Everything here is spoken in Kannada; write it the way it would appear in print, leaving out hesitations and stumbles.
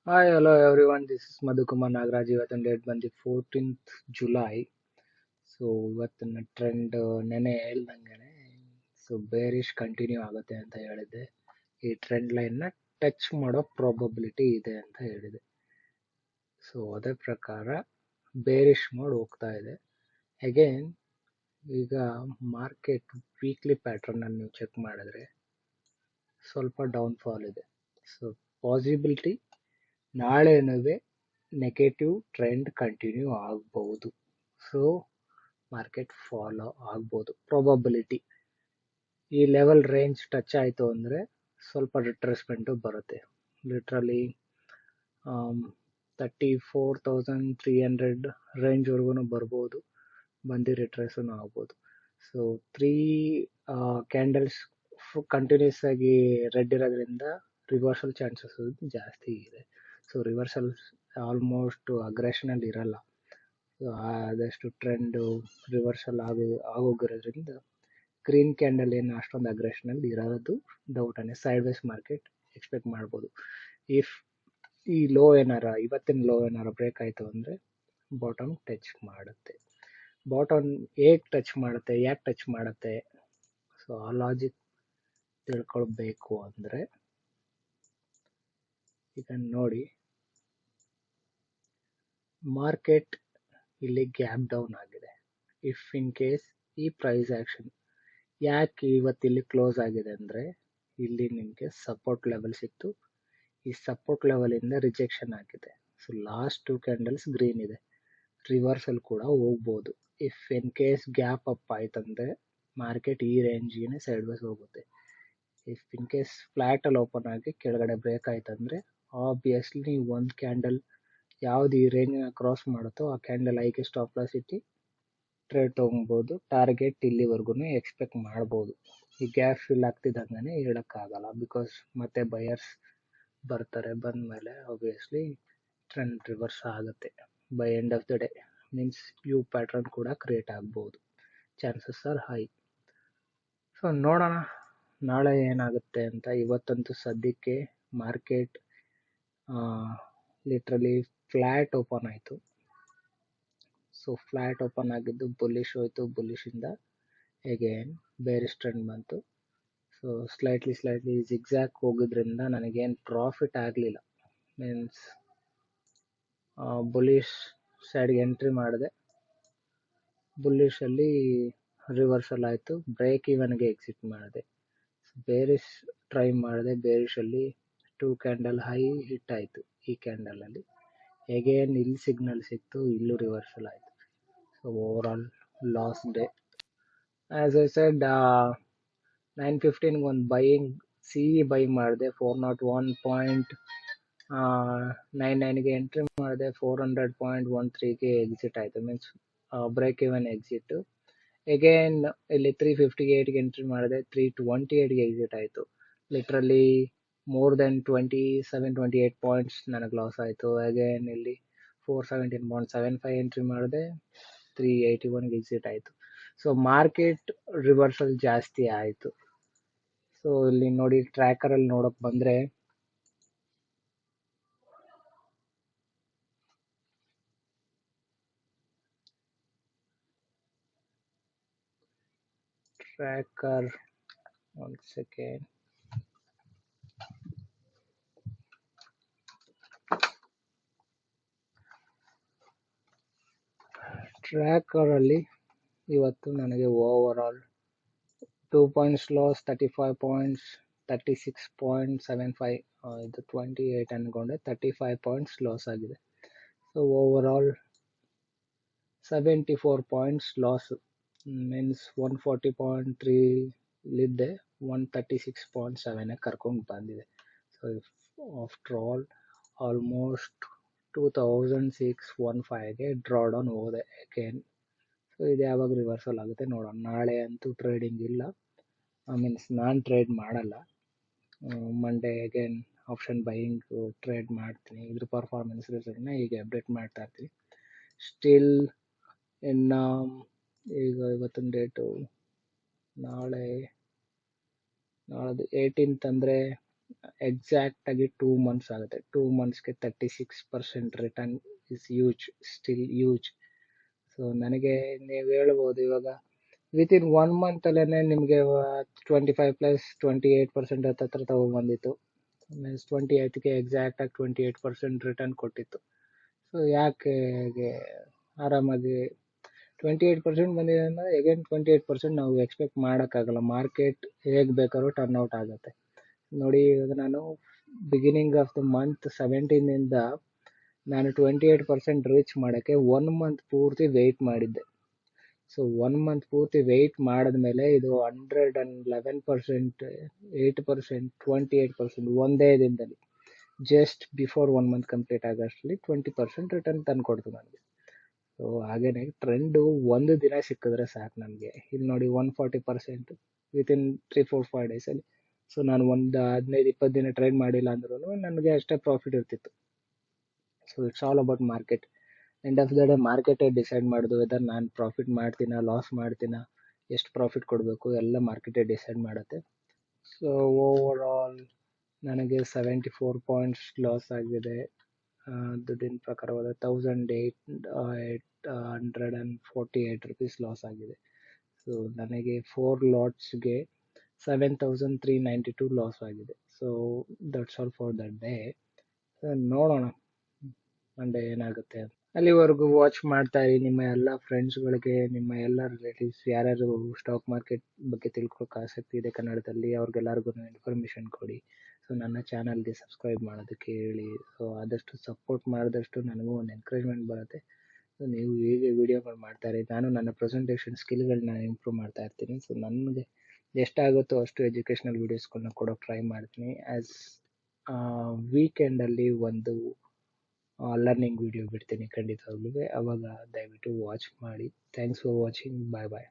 Hi, hello everyone. This is Madhukumar Nagaraj. ಇವತ್ತಿನ ಡೇಟ್ ಬಂದು 14th ಜುಲೈ. ಸೊ ಇವತ್ತಿನ ಟ್ರೆಂಡ್ ನೆನೆ ಹೇಳ್ದಂಗೆನೆ ಬೇರಿಶ್ ಕಂಟಿನ್ಯೂ ಆಗುತ್ತೆ ಅಂತ ಹೇಳಿದ್ದೆ. ಈ ಟ್ರೆಂಡ್ ಲೈನ್ ನ ಟಚ್ ಮಾಡೋ ಪ್ರಾಬಬಿಲಿಟಿ ಇದೆ ಅಂತ ಹೇಳಿದೆ. ಸೊ ಅದೇ ಪ್ರಕಾರ ಬೇರಿಶ್ ಮೋಡ್ ಹೋಗ್ತಾ ಇದೆ. ಅಗೇನ್ ಈಗ ಮಾರ್ಕೆಟ್ ವೀಕ್ಲಿ ಪ್ಯಾಟರ್ನ್ ಅನ್ನು ನೀವು ಚೆಕ್ ಮಾಡಿದ್ರೆ ಸ್ವಲ್ಪ ಡೌನ್ ಫಾಲ್ ಇದೆ. ಸೊ ಪಾಸಿಬಿಲಿಟಿ ನಾಳೆನುವೆ ನೆಗೆಟಿವ್ ಟ್ರೆಂಡ್ ಕಂಟಿನ್ಯೂ ಆಗಬಹುದು. ಸೊ ಮಾರ್ಕೆಟ್ ಫಾಲೋ ಆಗ್ಬೋದು ಪ್ರಾಬಬಿಲಿಟಿ. ಈ ಲೆವೆಲ್ ರೇಂಜ್ ಟಚ್ ಆಯಿತು ಅಂದರೆ ಸ್ವಲ್ಪ ರಿಟ್ರೇಸ್ಮೆಂಟು ಬರುತ್ತೆ. ಲಿಟ್ರಲಿ 34,300 ರೇಂಜ್ವರೆಗೂ ಬರ್ಬೋದು, ಬಂದು ರಿಟ್ರೇಸೂ ಆಗ್ಬೋದು. ಸೊ 3 ಕ್ಯಾಂಡಲ್ಸ್ ಕಂಟಿನ್ಯೂಸ್ ಆಗಿ ರೆಡ್ ಇರೋದ್ರಿಂದ ರಿವರ್ಸಲ್ ಚಾನ್ಸಸ್ ಜಾಸ್ತಿ ಇದೆ. ಸೊ ರಿವರ್ಸಲ್ ಆಲ್ಮೋಸ್ಟ್ ಅಗ್ರೆಷನಲ್ಲಿ ಇರಲ್ಲ. ಆದಷ್ಟು ಟ್ರೆಂಡು ರಿವರ್ಸಲ್ ಆಗೋಗಿರೋದ್ರಿಂದ ಗ್ರೀನ್ ಕ್ಯಾಂಡಲ್ ಏನು ಅಷ್ಟೊಂದು ಅಗ್ರೆಷನಲ್ಲಿ ಇರೋದು ಡೌಟನ್ನೇ. ಸೈಡ್ ವೇಸ್ ಮಾರ್ಕೆಟ್ ಎಕ್ಸ್ಪೆಕ್ಟ್ ಮಾಡ್ಬೋದು. ಇಫ್ ಈ ಲೋ ಇವತ್ತಿನ ಲೋ ಬ್ರೇಕ್ ಆಯಿತು ಅಂದರೆ ಬಾಟಮ್ ಟಚ್ ಮಾಡುತ್ತೆ. ಬಾಟಮ್ ಹೇಗೆ ಟಚ್ ಮಾಡುತ್ತೆ, ಯಾಕೆ ಟಚ್ ಮಾಡುತ್ತೆ, ಸೊ ಆ ಲಾಜಿಕ್ ತಿಳ್ಕೊಳ್ಬೇಕು ಅಂದರೆ ಈಗ ನೋಡಿ, ಮಾರ್ಕೆಟ್ ಇಲ್ಲಿ ಗ್ಯಾಪ್ ಡೌನ್ ಆಗಿದೆ. ಇಫ್ ಇನ್ ಕೇಸ್ ಈ ಪ್ರೈಸ್ ಆಕ್ಷನ್ ಯಾಕೆ ಇವತ್ತಿಲ್ಲಿ ಕ್ಲೋಸ್ ಆಗಿದೆ ಅಂದರೆ ಇಲ್ಲಿ ನಿಮಗೆ ಸಪೋರ್ಟ್ ಲೆವೆಲ್ ಸಿಕ್ತು. ಈ ಸಪೋರ್ಟ್ ಲೆವೆಲಿಂದ ರಿಜೆಕ್ಷನ್ ಆಗಿದೆ. ಸೊ ಲಾಸ್ಟ್ 2 ಕ್ಯಾಂಡಲ್ಸ್ ಗ್ರೀನ್ ಇದೆ. ರಿವರ್ಸಲ್ ಕೂಡ ಹೋಗ್ಬೋದು. If in case gap up ಆಯ್ತಂದ್ರೆ ಮಾರ್ಕೆಟ್ ಈ ರೇಂಜ್ಗೆ ಸೈಡ್ ವೇಸ್ ಹೋಗುತ್ತೆ. ಇಫ್ ಇನ್ ಕೇಸ್ ಫ್ಲಾಟಲ್ಲಿ ಓಪನ್ ಆಗಿ ಕೆಳಗಡೆ ಬ್ರೇಕ್ ಆಯ್ತಂದ್ರೆ ಆಬ್ವಿಯಸ್ಲಿ ಒಂದು ಕ್ಯಾಂಡಲ್ ಯಾವ್ದು ಈ ರೇಂಜ್ನ ಕ್ರಾಸ್ ಮಾಡುತ್ತೋ ಆ ಕ್ಯಾಂಡಲ್ ಐಗೆ ಸ್ಟಾಪ್ ಲಾಸ್ ಇಟ್ಟು ಟ್ರೇಡ್ ತೊಗೊಬೋದು. ಟಾರ್ಗೆಟ್ ಇಲ್ಲಿವರೆಗೂ ಎಕ್ಸ್ಪೆಕ್ಟ್ ಮಾಡ್ಬೋದು. ಈ ಗ್ಯಾಪ್ ಫಿಲ್ ಆಗ್ತಿದ್ದಂಗೆ ಹೇಳೋಕ್ಕಾಗಲ್ಲ, ಬಿಕಾಸ್ ಮತ್ತೆ ಬಯರ್ಸ್ ಬರ್ತಾರೆ. ಬಂದಮೇಲೆ ಆಬ್ವಿಯಸ್ಲಿ ಟ್ರೆಂಡ್ ರಿವರ್ಸ್ ಆಗುತ್ತೆ. By end of the day means you pattern ಕೂಡ ಕ್ರಿಯೇಟ್ ಆಗ್ಬೋದು. Chances are high. ಸೊ ನೋಡೋಣ ನಾಳೆ ಏನಾಗುತ್ತೆ ಅಂತ. ಇವತ್ತಂತೂ ಸದ್ಯಕ್ಕೆ ಮಾರ್ಕೆಟ್ ಲಿಟ್ರಲಿ ಫ್ಲ್ಯಾಟ್ ಓಪನ್ ಆಯಿತು. ಸೊ ಫ್ಲ್ಯಾಟ್ ಓಪನ್ ಆಗಿದ್ದು ಬುಲ್ಲಿಶ್ ಹೋಯಿತು. ಬುಲ್ಲಿಶಿಂದ ಅಗೇನ್ ಬೇರಿಶ್ ಟ್ರೆಂಡ್ ಬಂತು. ಸೊ ಸ್ಲೈಟ್ಲಿ ಜಿಗ್ಜ್ಯಾಗ್ ಹೋಗಿದ್ರಿಂದ ನನಗೇನು ಪ್ರಾಫಿಟ್ ಆಗಲಿಲ್ಲ. ಮೀನ್ಸ್ ಬುಲ್ಲಿಶ್ ಸೈಡ್ಗೆ ಎಂಟ್ರಿ ಮಾಡಿದೆ, ಬುಲ್ಲಿಶಲ್ಲಿ ರಿವರ್ಸಲ್ ಆಯಿತು, ಬ್ರೇಕ್ ಇವನ್ಗೆ ಎಕ್ಸಿಟ್ ಮಾಡಿದೆ. ಬೇರಿಶ್ ಟ್ರೈ ಮಾಡಿದೆ, ಬೇರಿಶಲ್ಲಿ 2 ಕ್ಯಾಂಡಲ್ ಹೈ ಹಿಟ್ ಆಯಿತು. ಈ ಕ್ಯಾಂಡಲಲ್ಲಿ ಅಗೇನ್ ಇಲ್ಲಿ ಸಿಗ್ನಲ್ ಸಿಕ್ತು, ಇಲ್ಲೂ ರಿವರ್ಸಲ್ ಆಯಿತು. So over all loss day. As I said 9:15 ಒಂದು ಬೈಯಿಂಗ್ ಬೈ ಮಾಡಿದೆ. 401.99ಗೆ ಎಂಟ್ರಿ ಮಾಡಿದೆ. 400.13ಗೆ ಎಕ್ಸಿಟ್ ಆಯಿತು. Means break even exit. Again ಇಲ್ಲಿ 358ಗೆ ಎಂಟ್ರಿ ಮಾಡಿದೆ. 328ಗೆ ಎಕ್ಸಿಟ್ ಆಯಿತು. ಲಿಟ್ರಲಿ ಮೋರ್ ದೆನ್ 28 ಪಾಯಿಂಟ್ಸ್ ನನಗೆ ಲಾಸ್ ಆಯಿತು. ಅಗೇನ್ ಇಲ್ಲಿ 417.75 ಎಂಟ್ರಿ ಮಾಡಿದೆ. 381ಗೆ ಎಕ್ಸಿಟ್ ಆಯಿತು. ಸೊ ಮಾರ್ಕೆಟ್ ರಿವರ್ಸಲ್ ಜಾಸ್ತಿ ಆಯಿತು. ಸೊ ಇಲ್ಲಿ ನೋಡಿ, ಟ್ರ್ಯಾಕರಲ್ಲಿ ನೋಡೋಕೆ ಬಂದರೆ ಟ್ರ್ಯಾಕರ್ ಒಂದು ಸೆಕೆಂಡ್, ಟ್ರ್ಯಾಕರಲ್ಲಿ ಇವತ್ತು ನನಗೆ over all 2 points loss, 35 points, 36.75, ಇದು 28 ಅನ್ಕೊಂಡೆ, 35 ಪಾಯಿಂಟ್ಸ್ ಲಾಸ್ ಆಗಿದೆ. So over all 74 points loss. Means 140.3 ಇದ್ದೆ, 136.7 ಕರ್ಕೊಂಡು ಬಂದಿದೆ. ಸೊ ಆಫ್ಟರ್ ಆಲ್ಮೋಸ್ಟ್ 2615ಗೆ ಡ್ರಾ ಡೌನ್ ಹೋದೆ ಅಗೇನ್. ಸೊ ಇದು ಯಾವಾಗ ರಿವರ್ಸಲ್ ಆಗುತ್ತೆ ನೋಡೋಣ. ನಾಳೆ ಅಂತೂ ಟ್ರೇಡಿಂಗ್ ಇಲ್ಲ, ಮೀನ್ಸ್ ನಾನು ಟ್ರೇಡ್ ಮಾಡಲ್ಲ. Monday again option buying trade ಮಾಡ್ತೀನಿ. ಇದ್ರ ಪರ್ಫಾರ್ಮೆನ್ಸ್ ರಿಸಲ್ಟ್ನ ಹೀಗೆ ಅಪ್ಡೇಟ್ ಮಾಡ್ತಾ ಇರ್ತೀನಿ. ಸ್ಟಿಲ್ ಇನ್ನು ಈಗ ಇವತ್ತಿನ ಡೇಟು, ನಾಳೆದು 18th ಅಂದರೆ ಎಕ್ಸಾಕ್ಟ್ ಆಗಿ 2 ಮಂತ್ಸ್ ಆಗುತ್ತೆ. 2 ಮಂತ್ಸ್ಗೆ 36% return is huge, still huge. So ನನಗೆ ನೀವು ಹೇಳ್ಬೋದು ಇವಾಗ ವಿತಿನ್ 1 ಮಂತ್ ಅಲ್ಲೇ ನಿಮಗೆ 25 + 28% ಹತ್ರ ತಗೊಂಡ್ಬಂದಿತ್ತು. ಮೀನ್ಸ್ 28ಗೆ ಎಕ್ಸಾಕ್ಟ್ ಆಗಿ 28% ರಿಟರ್ನ್ ಕೊಟ್ಟಿತ್ತು. ಸೊ ಯಾಕೆ ಆರಾಮಾಗಿ 28% ಬಂದಿದೆ ಅಂದರೆ ಅಗೇನ್ 28% ನಾವು ಎಕ್ಸ್ಪೆಕ್ಟ್ ಮಾಡೋಕ್ಕಾಗಲ್ಲ. ಮಾರ್ಕೆಟ್ ಹೇಗೆ ಬೇಕಾದ್ರೂ ಟರ್ನ್ಔಟ್ ಆಗುತ್ತೆ. ನೋಡಿ ಇವಾಗ ನಾನು ಬಿಗಿನಿಂಗ್ ಆಫ್ ದ ಮಂತ್ 17ಇಂದ ನಾನು 28% ರೀಚ್ ಮಾಡೋಕ್ಕೆ 1 ಮಂತ್ ಪೂರ್ತಿ ವೆಯ್ಟ್ ಮಾಡಿದ್ದೆ. ಸೊ 1 ಮಂತ್ ಪೂರ್ತಿ ವೆಯ್ಟ್ ಮಾಡಿದ್ಮೇಲೆ ಇದು 111%, 8%, 28% ಒಂದೇ ದಿನದಲ್ಲಿ ಜಸ್ಟ್ ಬಿಫೋರ್ 1 ಮಂತ್ ಕಂಪ್ಲೀಟ್ ಆಗೋಷ್ಟರಲ್ಲಿ 20% ರಿಟರ್ನ್ ತಂದು ಕೊಡ್ತು ನನಗೆ. ಸೊ ಹಾಗೇನೆ ಟ್ರೆಂಡು ಒಂದು ದಿನ ಸಿಕ್ಕಿದ್ರೆ ಸಾಕು ನನಗೆ. ಇಲ್ಲಿ ನೋಡಿ 140% ವಿತಿನ್ 3-4-5 ಡೇಸಲ್ಲಿ. ಸೊ ನಾನು ಒಂದು 15-20 ದಿನ ಟ್ರೇಡ್ ಮಾಡಿಲ್ಲ ಅಂದ್ರೂ ನನಗೆ ಅಷ್ಟೇ ಪ್ರಾಫಿಟ್ ಇರ್ತಿತ್ತು. So it's all about market. End of the day ಮಾರ್ಕೆಟೇ ಡಿಸೈಡ್ ಮಾಡೋದು ವೆದರ್ ನಾನು ಪ್ರಾಫಿಟ್ ಮಾಡ್ತೀನ, ಲಾಸ್ ಮಾಡ್ತೀನ, ಎಷ್ಟು ಪ್ರಾಫಿಟ್ ಕೊಡಬೇಕು ಎಲ್ಲ ಮಾರ್ಕೆಟೇ ಡಿಸೈಡ್ ಮಾಡುತ್ತೆ. ಸೊ ಓವರ್ ಆಲ್ ನನಗೆ 74 ಪಾಯಿಂಟ್ಸ್ ಲಾಸ್ ಆಗಿದೆ. ದುಡ್ಡಿನ ಪ್ರಕಾರವಾದ 1848 ರುಪೀಸ್ ಲಾಸ್ ಆಗಿದೆ. ಸೊ ನನಗೆ 4 ಲಾಟ್ಸ್ಗೆ 7392 ಲಾಸ್ ಆಗಿದೆ. So that's all for that day. ನೋಡೋಣ ಮಂಡೇ ಏನಾಗುತ್ತೆ ಅಂತ. ಅಲ್ಲಿವರೆಗೂ ವಾಚ್ ಮಾಡ್ತಾ ಇರಿ. ನಿಮ್ಮ ಎಲ್ಲ ಫ್ರೆಂಡ್ಸ್ಗಳಿಗೆ, ನಿಮ್ಮ ಎಲ್ಲ ರಿಲೇಟಿವ್ಸ್ ಯಾರ್ಯಾರು ಸ್ಟಾಕ್ ಮಾರ್ಕೆಟ್ ಬಗ್ಗೆ ತಿಳ್ಕೊಳಕ್ಕೆ ಆಸಕ್ತಿ ಇದೆ ಕನ್ನಡದಲ್ಲಿ, ಅವ್ರಿಗೆಲ್ಲರಿಗೂ ಇನ್ಫಾರ್ಮೇಷನ್ ಕೊಡಿ. ಸೊ ನನ್ನ ಚಾನಲ್ಗೆ ಸಬ್ಸ್ಕ್ರೈಬ್ ಮಾಡೋದಕ್ಕೆ ಹೇಳಿ. ಸೊ ಆದಷ್ಟು ಸಪೋರ್ಟ್ ಮಾಡಿದಷ್ಟು ನನಗೂ ಒಂದು ಎನ್ಕರೇಜ್ಮೆಂಟ್ ಬರುತ್ತೆ. ಸೊ ನೀವು ಹೀಗೆ ವೀಡಿಯೋಗಳು ಮಾಡ್ತಾಯಿರಿ. ನಾನು ನನ್ನ ಪ್ರೆಸೆಂಟೇಷನ್ ಸ್ಕಿಲ್ಗಳನ್ನ ಇಂಪ್ರೂವ್ ಮಾಡ್ತಾ ಇರ್ತೀನಿ. ಸೊ ನನಗೆ ಎಷ್ಟಾಗುತ್ತೋ ಅಷ್ಟು ಎಜುಕೇಷ್ನಲ್ ವೀಡಿಯೋಸ್ಗಳನ್ನ ಕೊಡೋಕ್ಕೆ ಟ್ರೈ ಮಾಡ್ತೀನಿ. ಆ್ಯಸ್ ವೀಕೆಂಡಲ್ಲಿ ಒಂದು ಲರ್ನಿಂಗ್ ವಿಡಿಯೋ ಬಿಡ್ತೀನಿ ಖಂಡಿತವಾಗ್ಲೂ. ಅವಾಗ ದಯವಿಟ್ಟು ವಾಚ್ ಮಾಡಿ. Thanks for watching. Bye bye.